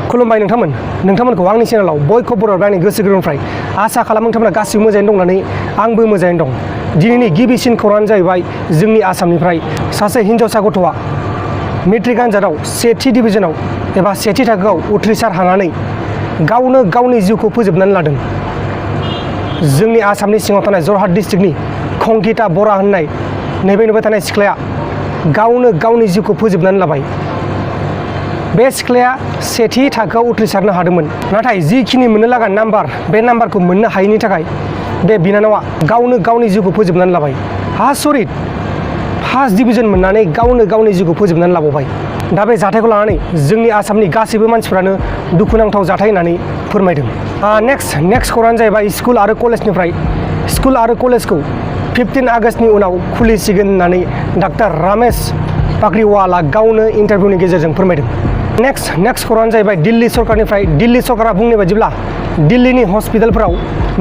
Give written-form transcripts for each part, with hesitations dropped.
खुलुमबाय नोंथांमोनखौ आंनि चेनेलाव बयखौ बरायबाय आंनि गोसो गोरबोनिफ्राय आसा खालामो नोंथांमोना गासिबो मोजाङैनो दं होननानै आंबो मोजाङैनो दं। दिनैनि गिबिसिन खौराङानो जाहैबाय जोंनि आसामनिफ्राय सासे हिनजावसा गथ'आ मेट्रिक आनजादाव सेथि डिभिजनाव एबा सेथि थाखोआव उथ्रिसार हानानै गावनो गावनि जिउखौ फोजोबनानै लादों। जोंनि आसामनि सिङाव थानाय जरहाट डिस्ट्रिक्टनि कंकिता बरा होननाय नैबे नुबाय थानाय सिख्लाया गावनो गावनि जिउखौ फोजोबनानै लाबाय। बे सिख्लाया सेथि थाखोआव उथ्रिसारनो हादोंमोन, नाथाय जिखिनि मोननो लागा नाम्बार बे नाम्बारखौ मोननो हायैनि थाखाय बे बिनानावा गावनो गावनि जिउखौ फोजोबनानै लाबाय। आसरित, फार्स्ट डिभिजन मोननानै गावनो गावनि जिउखौ फोजोबनानै लाबावबाय। दा बे जाथायखौ लानानै जोंनि आसामनि गासैबो मानसिफ्रानो दुखुनांथाव जाथाय होननानै फोरमायदों। नेक्स्ट खौराङानो जाहैबाय स्कुल आरो कलेजनिफ्राय। स्कुल आरो कलेजखौ 15 आगस्तनि उनाव खुलिसिगोन होननानै डाक्टर रमेश पाग्रीवाला गावनो इन्टारभिउनि गेजेरजों फोरमायदों। नेक्स्ट खौराङानो जाहैबाय दिल्ली सरकारनिफ्राय। दिल्ली सरकारा बुंनाय बायदिब्ला दिल्लीनि हस्पिटालफोराव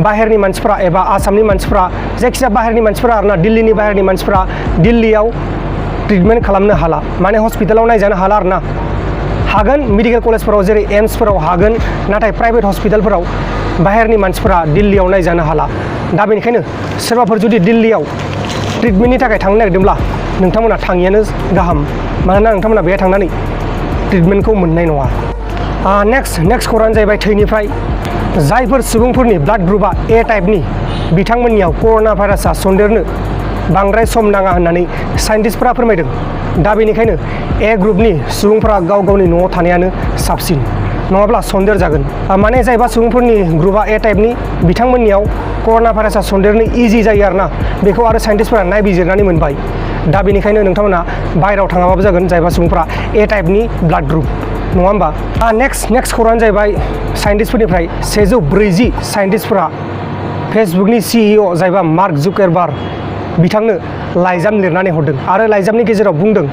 बाहेरनि मानसिफ्रा एबा आसामनि मानसिफ्रा, जायखिजाया बाहेरनि मानसिफ्रा आरोना, दिल्लीनि बाहेरनि मानसिफ्रा दिल्लीयाव ट्रिटमेन्ट खालामनो हाला, माने हस्पिटालाव नायजानो हाला आरोना। हागोन मेडिकेल कलेजफोराव जेरै एम्सफोराव हागोन, नाथाय प्राइभेट हस्पिटालफोराव बाहेरनि मानसिफ्रा दिल्लीयाव नायजानो हाला। दा बेनिखायनो सोरबाफोर जुदि दिल्लीयाव ट्रिटमेन्टनि थाखाय थांनो नागिरदोंब्ला नोंथांमोना थाङियानो गाहाम, मानोना नोंथांमोना बेहाय थांनानै ट्रिटमेन्टखौ मोननाय नङा। नेक्स्ट खौराङानो जाहैबाय थैनिफ्राय। जायफोर सुबुंफोरनि ब्लाड ग्रुपआ ए टाइपनि बिथांमोननियाव कर'ना भाइरासआ सन्देरनो बांद्राय सम नाङा होननानै साइन्टिस्टफोरा फोरमायदों। दा बेनिखायनो ए ग्रुपनि सुबुंफोरा गाव गावनि न'आव थानायानो साबसिन, नङाब्ला सन्देर जागोन। माने जायबा सुबुंफोरनि ग्रुपआ ए टाइपनि बिथांमोननियाव कर'ना भाइरासआ सन्देरनो इजि जायो आरोना, बेखौ आरो साइन्टिस्टफोरा नायबिजिरनानै मोनबाय। दा बेनिखायनो नोंथांमोना बायहेरायाव थाङाबाबो जागोन जायबा सुबुंफोरा ए टाइपनि ब्लाड ग्रुप, नङा होमबा? नेक्स्ट खौराङानो जाहैबाय साइन्टिस्टफोरनिफ्राय। 140 साइन्टिस्टफोरा फेसबुकनि CEO जायबा मार्क जुकारबार्ग बिथांनो लाइजाम लिरनानै हरदों आरो लाइजामनि गेजेराव बुंदों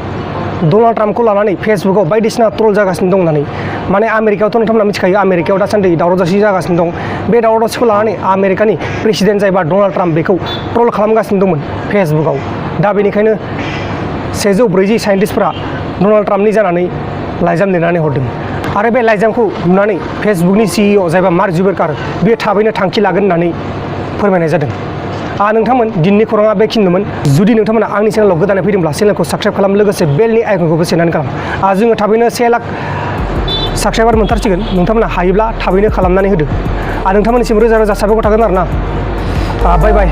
डनाल्ड ट्राम्पखौ लानानै फेसबुकाव बायदिसिना ट्रल जागासिनो दं होननानै। माने आमेरिकायावथ' नोंथांमोना मिथिखायो, आमेरिकायाव दासान्दि दावराव दावसि जागासिनो दं। बे दावराव दावसिखौ लानानै आमेरिकानि प्रेसिडेन्ट जायबा डनाल्ड ट्राम्प बेखौ ट्रल खालामगासिनो दंमोन फेसबुकाव। दा बेनिखायनो 140 साइन्टिस्टफोरा डनाल्ड ट्राम्पनि जानानै लाइजाम लिरनानै हरदों आरो बे लाइजामखौ नुनानै फेसबुकनि CEO जायबा मार्क जुकारबार्ग बेयो थाबैनो थांखि लागोन होननानै फोरमायनाय जादों। नोंथांमोन दिनैनि खौराङा बेखिनिमोन। जुदि नोंथांमोना आंनि चेनेलाव गोदानै फैदोंब्ला चेनेलखौ साबस्क्राइब खालाम, लोगोसे बेलनि आइकनखौबो सेरनानै खालाम। जोङो थाबैनो 1 लाख साबस्क्राइबार मोनथारसिगोन। नोंथांमोना हायोब्ला थाबैनो खालामनानै होदो। नोंथांमोननिसिम रोजा रोजा साबायखर थागोन आरोना। बाय बाय।